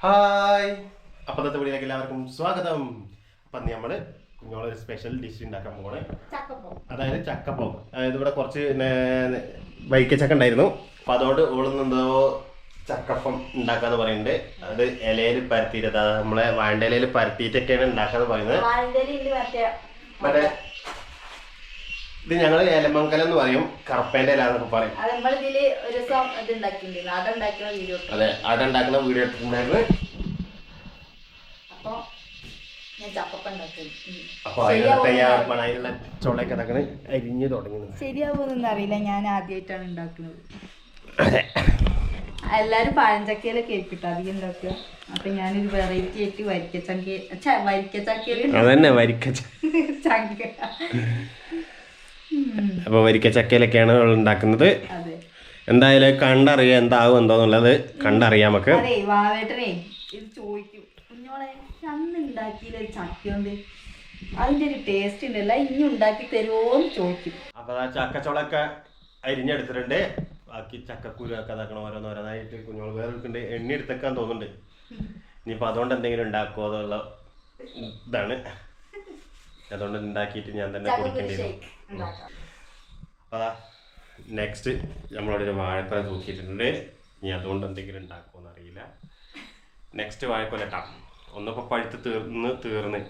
Hi, അപ്പത്തെ വീഡിയോയിലേക്ക് എല്ലാവർക്കും സ്വാഗതം. അപ്പം നമ്മൾ കുഞ്ഞോളൊരു സ്പെഷ്യൽ ഡിഷ് ഉണ്ടാക്കാൻ പോകണേ, അതായത് ചക്കപ്പം. അതായത് ഇവിടെ കുറച്ച് വൈക്കച്ചക്ക ഉണ്ടായിരുന്നു, അപ്പം അതോട് ഓളുന്നെന്തോ ചക്കപ്പം ഉണ്ടാക്കാന്ന് പറയുന്നുണ്ട്. അത് ഇലയിൽ പരത്തിയിട്ട്, അതായത് നമ്മളെ വാഴൻ്റെ ഇലയിൽ പരത്തിയിട്ടൊക്കെയാണ് ഉണ്ടാക്കാന്ന് പറയുന്നത്. മറ്റേ ഇത് ഞങ്ങൾ ഏലമംഗലം എന്ന് പറയും, കറുപ്പേന്റെ ഇല എന്നൊക്കെ പറയും. അതെ, അട ഉണ്ടാക്കുന്ന വീഡിയോ എടുത്തിട്ടുണ്ടായിരുന്നു. അപ്പൊ അതിനുള്ള ചുളയൊക്കെ ഇതാക്കണ അരിഞ്ഞു തുടങ്ങുന്നത് ശരിയാവുമെന്നൊന്നും അറിയില്ല. ഞാൻ ആദ്യമായിട്ടാണ് ഉണ്ടാക്കുന്നത്. എല്ലാരും പഴഞ്ചക്കയിലൊക്കെ ആയിരിക്കും അധികം ഉണ്ടാക്കുക. അപ്പൊ ഞാനൊരു വെറൈറ്റി ആയിട്ട് അപ്പൊ വരിക്കച്ചക്കയിലൊക്കെയാണ് ഉണ്ടാക്കുന്നത്. എന്തായാലും കണ്ടറിയാം എന്താവും എന്തോന്നുള്ളത് കണ്ടറിയാം നമുക്ക്. അതെ, വാവേട്ടനെ ഇത് ചോദിക്കും, കുഞ്ഞോളെ അന്ന് ഉണ്ടാക്കിയില്ല ഒരു ചക്കയുണ്ട്, അതിന്റെ ഒരു ടേസ്റ്റ് ഉണ്ടല്ല, ഇനി ഉണ്ടാക്കി തരുമോന്ന് ചോദിക്കും. അപ്പൊ ആ ചക്കച്ചോളൊക്കെ അരിഞ്ഞെടുത്തിട്ടുണ്ട്. ബാക്കി ചക്കക്കുരു ഒക്കെ ഇതാക്കണം, ഓരോന്നോരോന്നായിട്ട് കുഞ്ഞോള് വേറെ എടുക്കുന്നുണ്ട്. എണ്ണി എടുത്തേക്കാൻ തോന്നുന്നുണ്ട്. ഇനിയിപ്പോൾ അതുകൊണ്ട് എന്തെങ്കിലും ഉണ്ടാക്കുമോ എന്നുള്ള ഇതാണ്. അതുകൊണ്ട് ഉണ്ടാക്കിയിട്ട് ഞാൻ തന്നെ കുടിക്കേണ്ടി വരും. അപ്പോൾ നെക്സ്റ്റ് നമ്മളോടൊരു വാഴക്കൊല തൂക്കിയിട്ടുണ്ട്. ഇനി അതുകൊണ്ട് എന്തെങ്കിലും ഉണ്ടാക്കുമോ എന്നറിയില്ല. നെക്സ്റ്റ് വാഴക്കൊല ഇട്ടാം. ഒന്നിപ്പോൾ പഴുത്ത് തീർന്ന്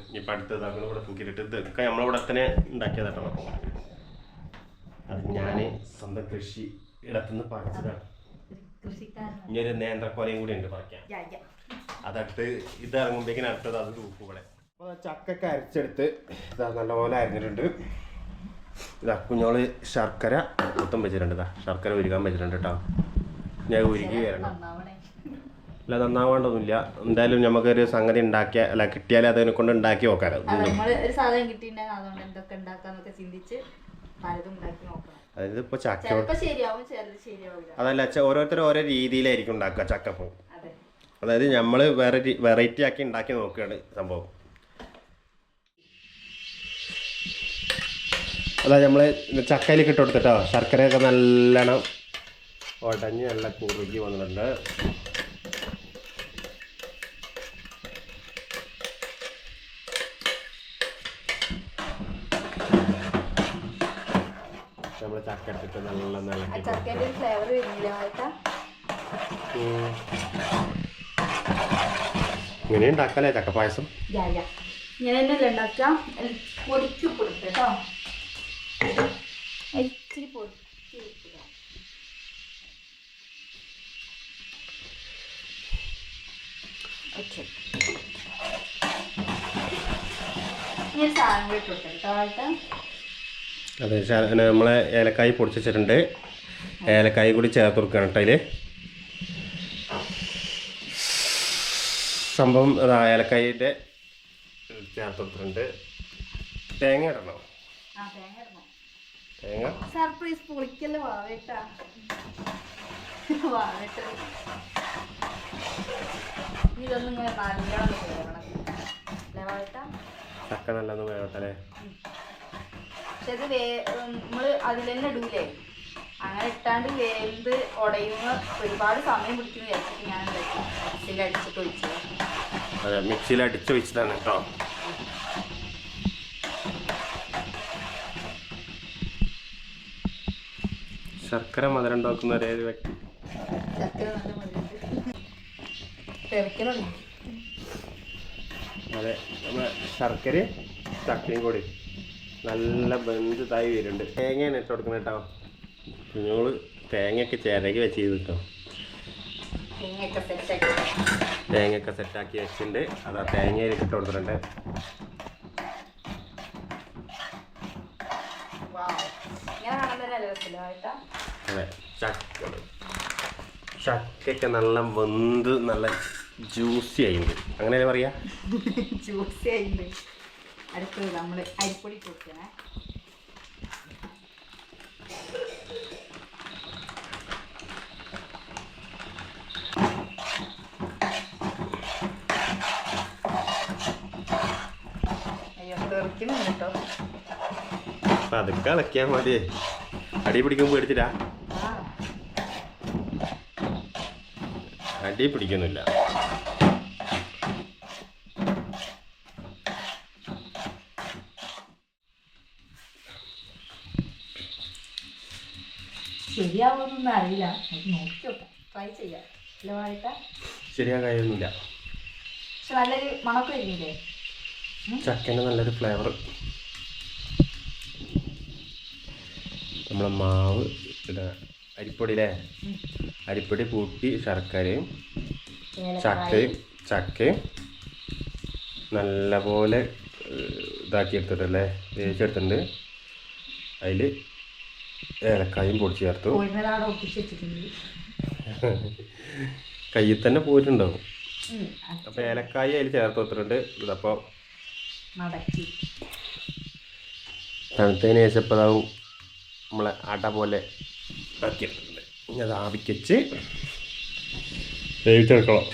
ഇനിയിപ്പോൾ അടുത്ത് ഇതാക്കണം ഇവിടെ തൂക്കിയിട്ടിട്ട്. ഇതൊക്കെ നമ്മളിവിടെ തന്നെ ഉണ്ടാക്കിയതാട്ടോ. അത് ഞാൻ സ്വന്തം കൃഷി ഇടത്തുനിന്ന് പറിച്ചതാണ്. ഇനി ഒരു നേന്ത്രക്കൊലയും കൂടി ഉണ്ട് പറിക്കാൻ. അതടുത്ത് ഇത് ഇറങ്ങുമ്പോഴേക്കും അടുത്തത് അത് തൂക്കും ഇവിടെ. അപ്പോൾ ചക്കൊക്കെ അരച്ചെടുത്ത് ഇതാ നല്ലപോലെ അരിഞ്ഞിട്ടുണ്ട്. ഇതാ കുഞ്ഞോള് ശർക്കര മൊത്തം വെച്ചിട്ടുണ്ട്. ഇതാ ശർക്കര ഉരുകാൻ വെച്ചിട്ടുണ്ട് കേട്ടോ. ഞാൻ ഉരുകി വരണം. അല്ല, നന്നാവേണ്ടൊന്നുമില്ല. എന്തായാലും നമുക്കൊരു സംഗതി ഉണ്ടാക്കിയ അല്ല കിട്ടിയാൽ അതിനെ കൊണ്ട് ഉണ്ടാക്കി നോക്കാലോ. അതായത് ഇപ്പോൾ ചക്ക അതല്ല, ഓരോരുത്തരും ഓരോ രീതിയിലായിരിക്കും ഉണ്ടാക്കുക ചക്കപ്പം. അതായത് നമ്മൾ വെറൈറ്റി ആക്കി ഉണ്ടാക്കി നോക്കുകയാണ് സംഭവം. അതായത് നമ്മൾ ചക്കയിലേക്ക് ഇട്ട് കൊടുത്തിട്ടോ, ശർക്കരയൊക്കെ നല്ലോണം ഉടഞ്ഞ് നല്ല കുറുകി വന്നിട്ടുണ്ട്. നമ്മൾ ചക്ക ഇട്ടിട്ട് നല്ല ഇങ്ങനെ ഉണ്ടാക്കാല്ലേ ചക്കപ്പായസം. ഇങ്ങനെ തന്നെയല്ലേ ഉണ്ടാക്കാം. പൊടിച്ചു കൊടുത്ത് കേട്ടോ, ഇച്ചിരി പൊടിച്ച് വെക്കുക. ഓക്കെ, ഇങ്ങനെ സാധനം കൂടി ഇട്ട് കേട്ടോ. അതെ, നമ്മളെ ഏലക്കായ് പൊടിച്ച് വെച്ചിട്ടുണ്ട്. ഏലക്കായ് കൂടി ചേർത്ത് കൊടുക്കണം കേട്ടോ. അതിൽ സംഭവം അതാ ഏലക്കായിൻ്റെ ചേർത്ത് കൊടുത്തിട്ടുണ്ട്. തേങ്ങ ഇടണോ? തേങ്ങ സർപ്രൈസ് പൊളിക്കല്ലേ വാവേട്ടാ. ഇതൊന്നും ഇങ്ങനെ നല്ലോണം വേവണം അല്ലേ വാവേട്ടാ? ചക്ക നല്ലൊന്നും വേവട്ടല്ലേ. പക്ഷെ ഇത് നമ്മള് അതിൽ തന്നെ ഇടൂലേ, അങ്ങനെ ഇട്ടാണ്ട് വേന്ത് ഉടയുന്ന ഒരുപാട് സമയം പിടിക്കുന്നു വിചാരിച്ചിട്ട് ഞാൻ മിക്സിയിൽ അടിച്ചിട്ട് ഒഴിച്ചത്. അതെ, മിക്സിയിൽ അടിച്ചൊഴിച്ചതാണ് കേട്ടോ. ശർക്കര മധുരം ഉണ്ടാക്കുന്ന ഒരേ വ്യക്തി. ശർക്കര നല്ല മധുരം തെറിക്കലുണ്ട്. അതെ, നമ്മൾ ശർക്കരയും ചക്കയും കൂടി നല്ല ബന്ധത്തായി വരുന്നുണ്ട്. തേങ്ങയാണ് ഇട്ട് കൊടുക്കുന്നത് കേട്ടോ. കുഞ്ഞോള് തേങ്ങയൊക്കെ ചിരകി വെച്ച് ചെയ്തിട്ടോ. തേങ്ങയൊക്കെ സെറ്റാക്കി വെച്ചിട്ടുണ്ട്. അതാ തേങ്ങയിലേക്ക് ഇട്ട് കൊടുത്തിട്ടുണ്ട്. അതെ, ചക്കയൊക്കെ നല്ല വെന്ത് നല്ല ജ്യൂസി ആയിട്ടുണ്ട്. അങ്ങനെയല്ലേ പറയാ? ജ്യൂസി ആയിട്ടുണ്ട്. അടുത്തത് നമ്മൾ അരിപ്പൊടി കൊടുക്കണേ. അയ്യോ, തെറിക്കുന്നുണ്ട് കേട്ടോ. അതൊക്കെ ഇളക്കിയാൽ മതി. അടി പിടിക്കുമ്പോൾ പേടിച്ചിട്ടാ? അടി പിടിക്കുന്നില്ല. ശരിയാവുമെന്നൊന്നും അറിയില്ല, നമുക്ക് നോക്കി നോക്കാം, ട്രൈ ചെയ്യാം. അല്ലേ വാഴട്ട? ശരിയാകാൻ കഴിയുന്നില്ല. പക്ഷെ നല്ലൊരു മണക്ക് വരുന്നില്ലേ? ചക്കേൻ്റെ നല്ലൊരു ഫ്ലേവർ. നമ്മളെ മാവ് ഇടുക, അരിപ്പൊടിയിലെ അരിപ്പൊടി കൂട്ടി ശർക്കരയും ചക്കയും നല്ലപോലെ ഇതാക്കി എടുത്തിട്ടല്ലേ വേവിച്ചെടുത്തിട്ടുണ്ട്. അതിൽ ഏലക്കായും പൊടിച്ച് ചേർത്തു. കയ്യിൽ തന്നെ പോയിട്ടുണ്ടാവും. അപ്പോൾ ഏലക്കായ അതിൽ ചേർത്ത് കൊടുത്തിട്ടുണ്ട്. ഇതപ്പോൾ തണുത്തതിന് ശേഷം ഇപ്പോൾ അതാവും നമ്മളെ അട പോലെ ആക്കിയെടുത്തിട്ടുണ്ട്. ഇനി അത് ആവിക്കച്ച് വേവിച്ചെടുക്കണം.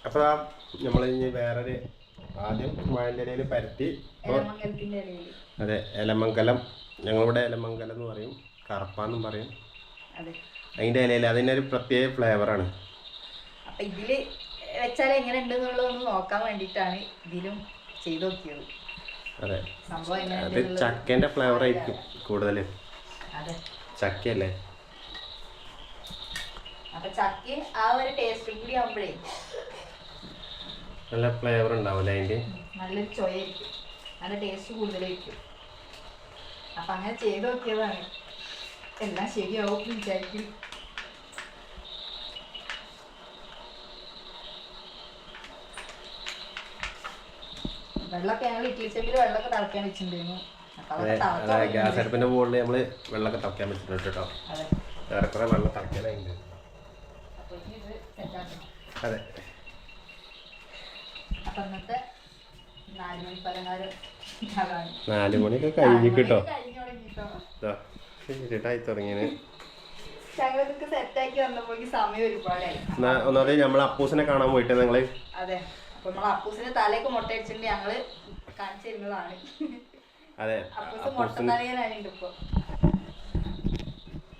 അപ്പോൾ നമ്മൾ ഇനി വേറൊരു ആദ്യം വാഴൻ്റെ ഇലയിൽ പരത്തി. അതെ, എലമംഗലം, ഞങ്ങളിവിടെ എലമംഗലം എന്ന് പറയും, കറപ്പാന്നും പറയും. അതിൻ്റെ ഇലയിൽ അതിൻ്റെ ഒരു പ്രത്യേക ഫ്ലേവറാണ്. അപ്പം ഇതിൽ വെച്ചാൽ എങ്ങനെ ഉണ്ടെന്നുള്ളതൊന്ന് നോക്കാൻ വേണ്ടിയിട്ടാണ് ഇതിലും ചെയ്ത് നോക്കിയത്. അതെ, അത് ചക്കേൻ്റെ ഫ്ലേവർ ആയിരിക്കും കൂടുതൽ. ചക്കയല്ലേ, അപ്പം ചക്ക ആ ഒരു ടേസ്റ്റും കൂടി ആകുമ്പോഴേ നല്ല ഫ്ലേവർ ഉണ്ടാവില്ലേ, അതിൻ്റെ നല്ലൊരു ചൊയായിരിക്കും, നല്ല ടേസ്റ്റ് കൂടുതലായിരിക്കും. അപ്പം അങ്ങനെ ചെയ്ത് നോക്കിയതാണ്. എല്ലാം ശരിയാവും വിചാരിക്കും. വെള്ളമൊക്കെ ഞങ്ങൾ ഇഡ്ഡലി ചെമ്പിൽ വെള്ളമൊക്കെ തിളക്കാൻ വെച്ചിട്ടുണ്ടായിരുന്നു. ഗ്യാസ് അടുപ്പിൻ്റെ മുകളിൽ നമ്മൾ വെള്ളമൊക്കെ തിളക്കാൻ വെച്ചിട്ടുണ്ട് കേട്ടോ. ഏറെക്കുറെ വെള്ളം തിളക്കാനായിട്ട്. അതെ, അപ്പം ഇന്നത്തെ 4 മണി പലഹാരം 4 മണിയൊക്കെ കഴിഞ്ഞു കേട്ടോ. ഇരുട്ടായി തുടങ്ങിയത്. ഞങ്ങൾക്ക് സെറ്റാക്കി വന്നപ്പോഴേക്ക് സമയം ഒരുപാടായി. ഒന്നാമത് നമ്മൾ അപ്പൂസിനെ കാണാൻ പോയിട്ട് ഞങ്ങള്. അതെ, അപ്പൊ നമ്മൾ അപ്പൂസിന്റെ തലയൊക്കെ മുട്ട അടിച്ചിട്ട് ഞങ്ങള് കാണിച്ചു തരുന്നതാണ്. അതെ, അപ്പൂസ് മുട്ടത്തലയനായിട്ടുണ്ട് ഇപ്പൊ.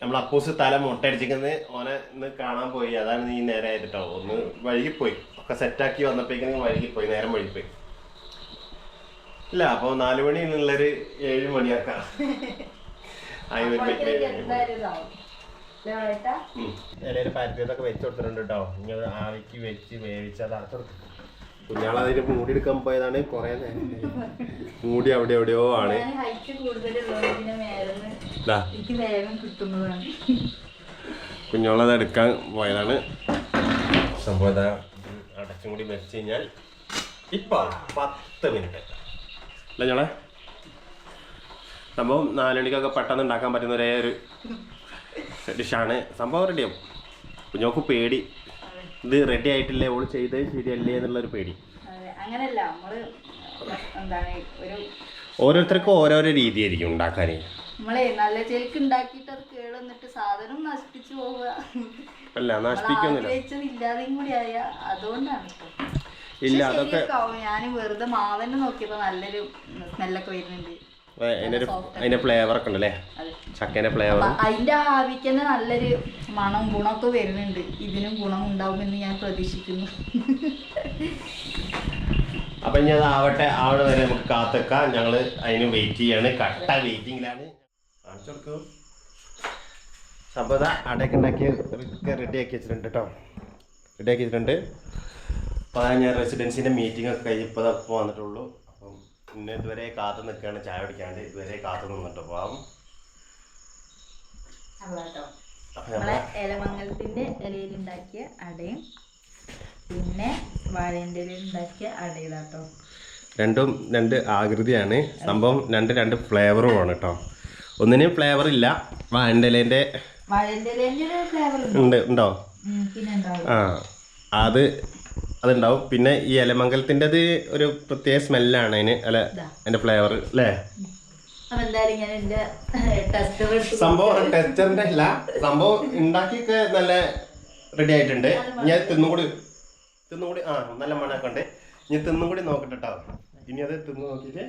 നമ്മൾ അപ്പൂസ് തല മുട്ടടിച്ചിരിക്കുന്നത് ഓനെ ഇന്ന് കാണാൻ പോയി. അതാണ് നീ നേരെ ആയിട്ടോ. ഒന്ന് വഴുകിപ്പോയി, ഒക്കെ സെറ്റാക്കി വന്നപ്പോഴേക്കും വഴുകിപ്പോയി, നേരം വഴുകിപ്പോയി. ഇല്ല, അപ്പോൾ 4 മണി എന്നുള്ളൊരു 7 മണിയാക്കാം. ഇലയിൽ പരത്തിയതൊക്കെ വെച്ച് കൊടുത്തിട്ടുണ്ട് കേട്ടോ. ഇനി അത് ആവിക്ക് വെച്ച് വേവിച്ച് അത് അടച്ചെടുക്കും. കുഞ്ഞാളതിന് മൂടി എടുക്കാൻ പോയതാണ്. കുറേ മൂടി അവിടെ എവിടെയോ ആണ്. കുഞ്ഞോളത് എടുക്കാൻ പോയതാണ്. സംഭവം അടച്ചും കൂടി വെച്ച് കഴിഞ്ഞാൽ ഇപ്പൊ 10 മിനിറ്റ് അല്ല ഞങ്ങളെ സംഭവം 4 മണിക്കൊക്കെ പെട്ടെന്ന് ഉണ്ടാക്കാൻ പറ്റുന്ന ഒരേ ഒരു ഡിഷാണ്. സംഭവം റെഡിയാവും. കുഞ്ഞോക്ക് പേടി, ഇത് റെഡി ആയിട്ടില്ലേ, ഓള് ചെയ്തത് ശരിയല്ലേ എന്നുള്ളൊരു പേടി. അങ്ങനല്ല, നമ്മള് എന്താണ് ഓരോരുത്തർക്കും ഓരോരോ രീതിയായിരിക്കും ഉണ്ടാക്കാൻ. നമ്മളെ നല്ല ചേക്ക് ഉണ്ടാക്കിയിട്ട് അത് കേളന്നിട്ട് സാധനം നശിപ്പിച്ചു പോവുക. അല്ല, നശിപ്പിക്കുന്നില്ല, ഇല്ലാതെയും കൂടി ആയ അതുകൊണ്ടാണ്. ഇല്ല, അതൊക്കെ ഞാൻ വെറുതെ മാവന്നെ നോക്കിയപ്പോ നല്ലൊരു സ്മെല്ലൊക്കെ വരുന്നുണ്ട്. അതിന്റെ ഫ്ലേവർ ഒക്കെ ഉണ്ടല്ലേ, ചക്കേന്റെ ഫ്ലേവർ. അതിന്റെ ആവിക്ക് തന്നെ നല്ലൊരു മണം ഗുണമൊക്കെ വരുന്നുണ്ട്. ഇതിനും ഗുണം ഉണ്ടാവുമെന്ന് ഞാൻ പ്രതീക്ഷിക്കുന്നു. അപ്പൊ ഇനി അത് ആവണ വരെ നമുക്ക് കാത്തേക്കാം. ഞങ്ങള് അതിന് വെയിറ്റ് ചെയ്യാണ്, കട്ട വെയിറ്റിംഗിലാണ്. കാണിച്ചു കൊടുക്കും. സംഭവ അടയൊക്കെ ഉണ്ടാക്കി റെഡിയാക്കി വെച്ചിട്ടുണ്ട് കേട്ടോ. റെഡിയാക്കി വെച്ചിട്ടുണ്ട്. അപ്പോൾ ഞാൻ റെസിഡൻസിൻ്റെ മീറ്റിംഗ് ഒക്കെ കഴിഞ്ഞപ്പോൾ വന്നിട്ടുള്ളൂ. അപ്പം ഇന്ന് ഇതുവരെ കാത്തു നിൽക്കുകയാണ്, ചായ കുടിക്കാണ്ട് ഇതുവരെ കാത്തു നിന്നിട്ട് പോവാം. എലമംഗലത്തിന്റെ ഇലയിൽ ഉണ്ടാക്കിയ അടയും പിന്നെ വാഴേൻ്റെ ഉണ്ടാക്കിയ അടയിലാട്ടോ. രണ്ടും രണ്ട് ആകൃതിയാണ് സംഭവം, രണ്ട് ഫ്ലേവറുമാണ് കേട്ടോ. ഒന്നിനും ഫ്ലേവർ ഇല്ല. വാഴൻ്റെ ഉണ്ടോ? ആ അതുണ്ടാവും. പിന്നെ ഈ ഇലമംഗലത്തിൻ്റെത് ഒരു പ്രത്യേക സ്മെല്ലാണ് അതിന്. അല്ല അതിൻ്റെ ഫ്ലേവർ അല്ലേ? സംഭവം ടെസ്റ്ററിന്റെ അല്ല, സംഭവം ഉണ്ടാക്കിയൊക്കെ നല്ല റെഡി ആയിട്ടുണ്ട്. ഞാൻ തിന്നുകൂടി നല്ല മണമൊക്കെ ഉണ്ട്. ഞാൻ തിന്നുകൂടി നോക്കട്ടെ കേട്ടോ. ഇനി അത് തിന്നു നോക്കിയിട്ട്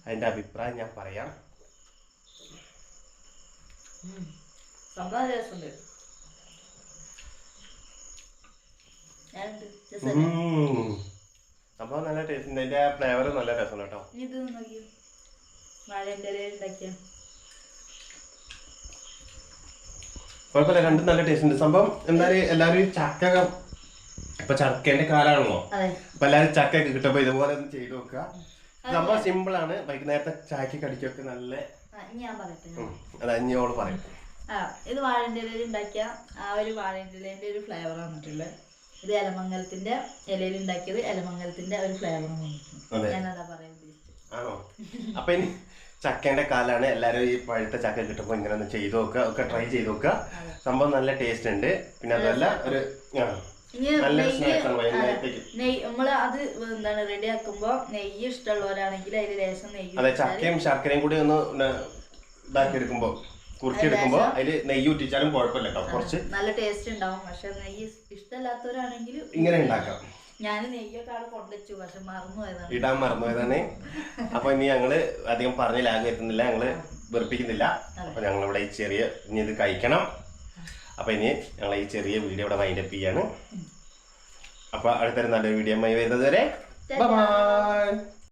അതിന്റെ അഭിപ്രായം ഞാൻ പറയാം. സംഭവം നല്ല ടേസ്റ്റ് ഉണ്ട്. അതിന്റെ ഫ്ലേവർ നല്ല രസമാണ് കേട്ടോ. കുഴപ്പമില്ല, രണ്ടും നല്ല ടേസ്റ്റ് ഉണ്ട്. സംഭവം എന്തായാലും എല്ലാവരും ചക്ക, ഇപ്പൊ ചക്കേന്റെ കാലാണല്ലോ, അപ്പൊ എല്ലാവരും ചക്കൊക്കെ കിട്ടുമ്പോ ഇതുപോലെ ഒന്ന് ചെയ്ത് നോക്കുക. സംഭവം സിമ്പിൾ ആണ്. വൈകുന്നേരത്തെ ചായക്ക് കടിക്കൊക്കെ നല്ല. അതാ ഇനിയോട് പറയും. ഇത് വാഴന്റെ ഇലയിൽ ഉണ്ടാക്കിയ ആ ഒരു വാഴന്റെ ഇലേന്റെ ഒരു ഫ്ലേവർ വന്നിട്ടുള്ളത്. ഇത് ഇലമംഗലത്തിന്റെ ഇലയിൽ ഉണ്ടാക്കിയത് ഇലമംഗലത്തിന്റെ ഒരു ഫ്ലേവർ ഞാനതാ പറയാൻ ഉദ്ദേശിച്ചത്. ആണോ? അപ്പൊ ഇനി ചക്കേന്റെ കാലാണ്. എല്ലാരും ഈ പഴുത്ത ചക്ക കിട്ടുമ്പോ ഇങ്ങനെ ഒന്ന് ചെയ്ത് നോക്കുക, ഒക്കെ ട്രൈ ചെയ്ത് നോക്കുക. സംഭവം നല്ല ടേസ്റ്റ് ഉണ്ട്. പിന്നെ അതല്ല ഒരു നമ്മള് അത് എന്താണ് റെഡി ആക്കുമ്പോ നെയ്യ് ഇഷ്ടമുള്ളവരാണെങ്കിൽ അതിൽ ലേശം നെയ്യ്. അതെ, ചക്കയും ശർക്കരയും കൂടി ഒന്ന് ഇതാക്കി എടുക്കുമ്പോ, കുറുക്കിയെടുക്കുമ്പോ അതില് നെയ്യ് ഊറ്റിച്ചാലും കുഴപ്പമില്ല കേട്ടോ. കുറച്ച് നല്ല ടേസ്റ്റ് ഉണ്ടാവും. പക്ഷെ നെയ്യ് ഇഷ്ടമല്ലാത്തവരാണെങ്കിൽ ഇങ്ങനെ ഉണ്ടാക്കാം. ഞാൻ നെയ്യൊക്കെ അവിടെ കൊണ്ടുവച്ചു, പക്ഷെ ഇടാൻ മറന്നുപോയതാണ്. അപ്പൊ ഇനി ഞങ്ങള് അധികം പറഞ്ഞ് ലാഗ് വരുത്തുന്നില്ല, ഞങ്ങള് വെറുപ്പിക്കുന്നില്ല. അപ്പൊ ഞങ്ങളിവിടെ ഈ ചെറിയ ഇനി ഇത് കഴിക്കണം. അപ്പൊ ഇനി ഞങ്ങൾ ഈ ചെറിയ വീഡിയോ ഇവിടെ വൈൻഡപ്പ് ചെയ്യാണ്. അപ്പൊ അടുത്തൊരു നല്ലൊരു വീഡിയോ വരുന്നത് വരെ ബൈ.